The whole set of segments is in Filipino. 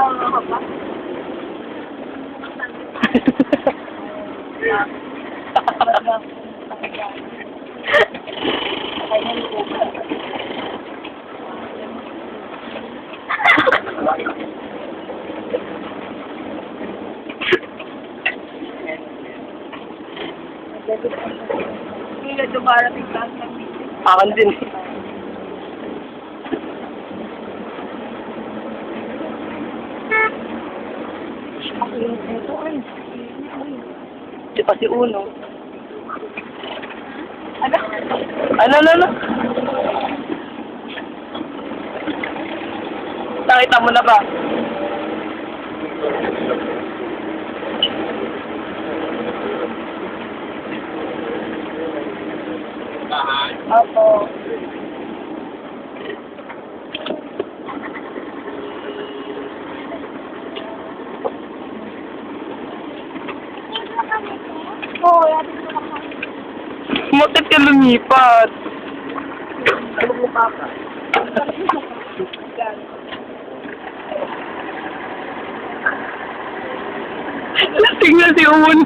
Nakakaka pa. Hindi na dumarating lang ng video. Akin din. Ito ay. Di pa si Uno. Ano? Ano? Nakita mo na ba? Opo. Oo, yatin ko na kami. Mutit ka lumipat. Ano mo pa ka? Lasing na si Uno.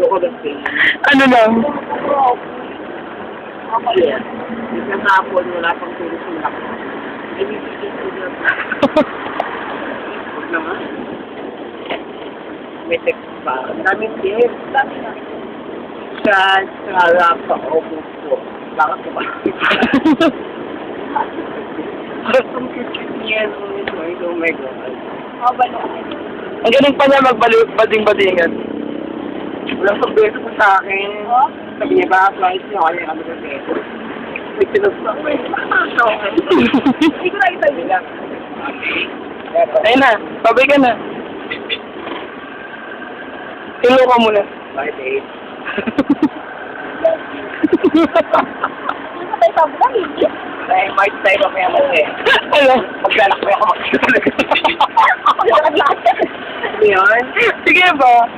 Loko lasing. Ano lang? Okay. Isang hapon, wala pang tulog sa laki. Ay, bibigyan ko niya. Huwag naman. May text pa. Ang daming text. Dami na. Saan? Sarap pa. Opo po. Bakit ka ba? Ang cute niya. Oh my God. Mabalo ka. Ang galing pa niya magbading-badingan. Walang pagbeso ko sa akin. Oh? Sabi niya ba, flight niya, kaya kami ng beso. May pinagsak ko eh. Hindi ko nakita nila. Ayun na, babay ka na. Hello ka muna. Bye, babe. Hindi ko tayo sabi na, hindi. Dahil might tayo mamaya kasi. Ano? Maglalak mo ako makikita. Ako na naglakas. Ano yun? Sige ba?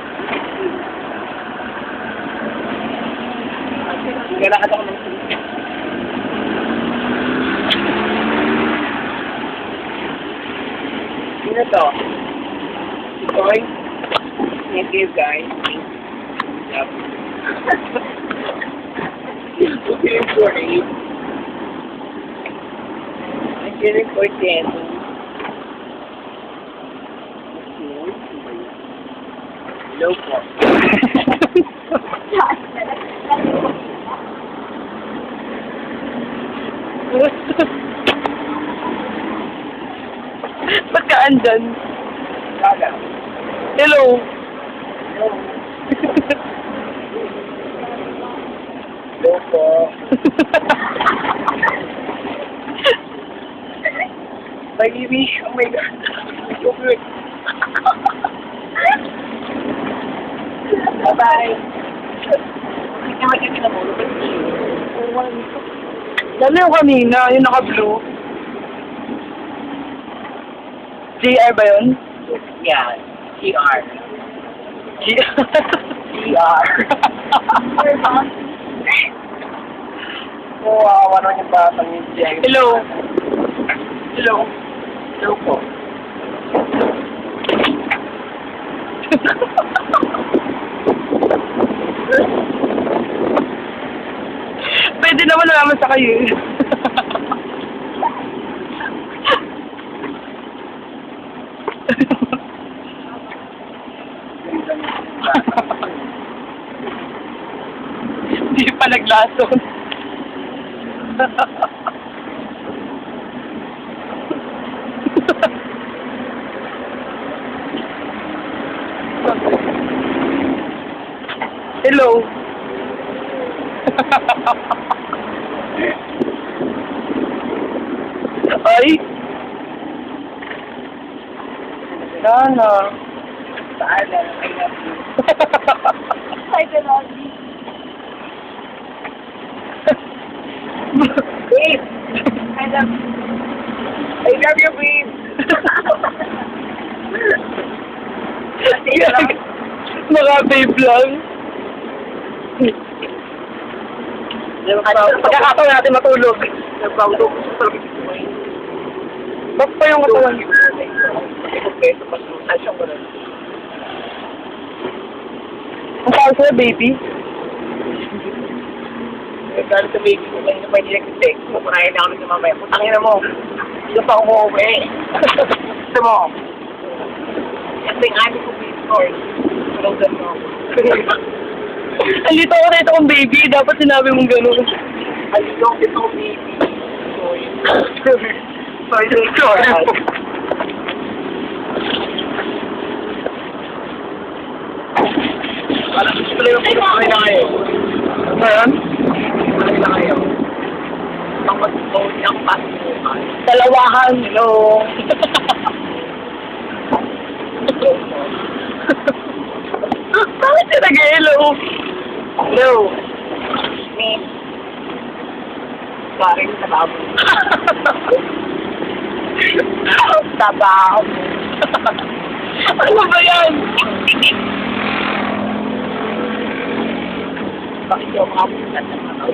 Maglalakad ako ng sisi. Sino to? Si Toy? Thank you, guys. Yep. Looking for it. I'm getting for it. Hello po. Ba't ka andyan? Kala. Hello. Hello. Hello po. Baby, oh my God. So good. Bye-bye. Hindi naman yung kinamulog. Lalo yung kanina, yung naka-blue. JR ba yun? Yeah. CR. JR. Oo, awa naman yung batang yung JR. Hello. Hello. Hello po. Pwede naman naman sa kayo. Hindi pa naglason. Hello. Ay. Sana. Sana, I love you. Hi, Delody. Babe! I love you. I love you, babe! Naka-babe lang. Pagkakataon natin matulog. Nagpaulo ko sa sarili ko. Ba't pa yung katawan? peso pa sa siyang ko rin. Ang tawag sa'yo, baby? Nagkano sa baby ko kanina pa nilagtext mo. Kunahin na ako sa mamaya. Putangin na mo. Hindi pa ako umuwi. Gusto mo? Kasi yung amin ko Bitcoin. Tulog na mo. Andito ako na kong baby. Dapat sinabi mong gano'n. Alilong ito baby. Sorry. Alam ko pala yung pinakain na kayo. Ano yan? Pinakain na kayo. Tapos mo niyang pasukan. Dalawahan, no. Bakit siya nag-hello? Hello. Me. Sorry sa babo. Tabaw. Ano ba yan? Bakit yung makapunta sa mga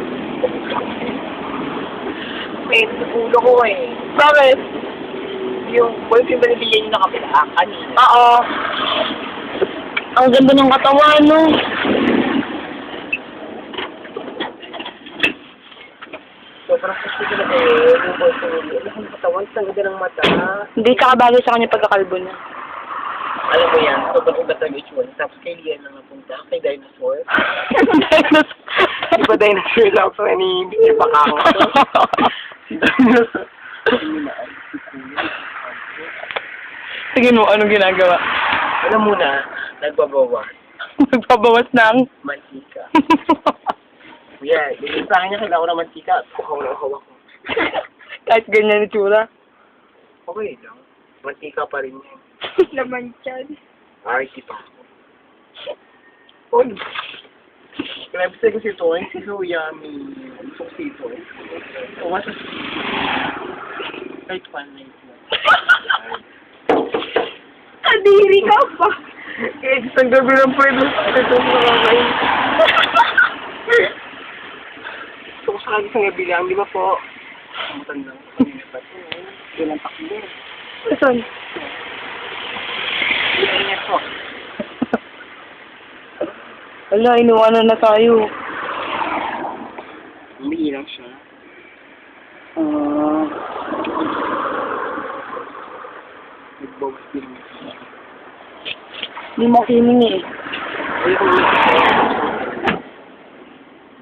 may ulo ko eh. Bakit? Yung boyfriend ba nabigyan niyo na kapila kanina? Oo. Ang ganda ng katawan, no? Sobrang kasi ko na eh. Yung boyfriend niyo. Alam mo katawan, ang ganda ng mata. Hindi tsaka bagay sa kanya pagkakalbo na. Alam mo yan, sobrang iba sa visual. Tapos kay Lian na napunta, kay Dinosaur. Di ba Dinosaur lang sa ni Bikir Pakanga? Si Dinosaur. Sige mo, anong ginagawa? Alam mo na, nagbabawas. Magpabawas ng... Mantika. Yeah, yung sa akin niya, kailangan ko ng mantika. Kuhaw na hawak ko. Kahit ganyan ni Tsura. Okay lang. Mantika pa rin yan. Laman dyan. RT pa ako. Uy! Grabe sa'yo kasi ito, eh. Si so yummy. Gusto ko sito, eh. O, masa kahit one night lang. Kadiri ka pa. Eh, isang gabi lang pwede. Ito ko nakakain. Gusto ko sa isang gabi lang, di ba po? Matanda ko kanina pa ito. Ilang takbo. Saan? Iingat po. Wala, inuwanan na tayo. Umiilang siya. Nag-box din siya. Hindi mo kining eh. Uy, kung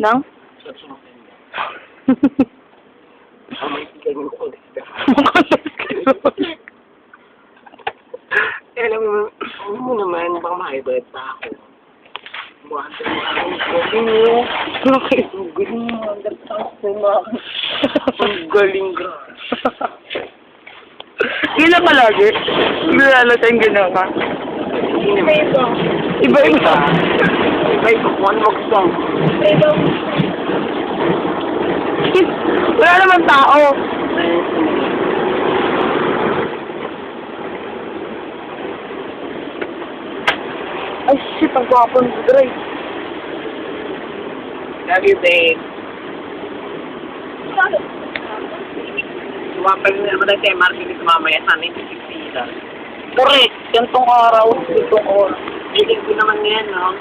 Nang? sa sumakin niya. Ang may tigay mo ko ulit. Alam mo naman, baka makaibalit pa ako. Buwan sa mga galing mo. Bakit? Ang galing mo. Ang galing mo. Ang galing ka. Gila ka lagi. Bilala tayong ginawa ka. Iba-iba. Iba-iba. Iba-iba. One more song. Iba-iba. Wala naman tao. Ay, shit. Ang gwapo ng Dre. Love you, babe. Sumapal na naman tayo kay Mark dito mamaya sa 1960 lang. Correct. Yan tong araw. Itong oras. Feeling ko naman yan, no?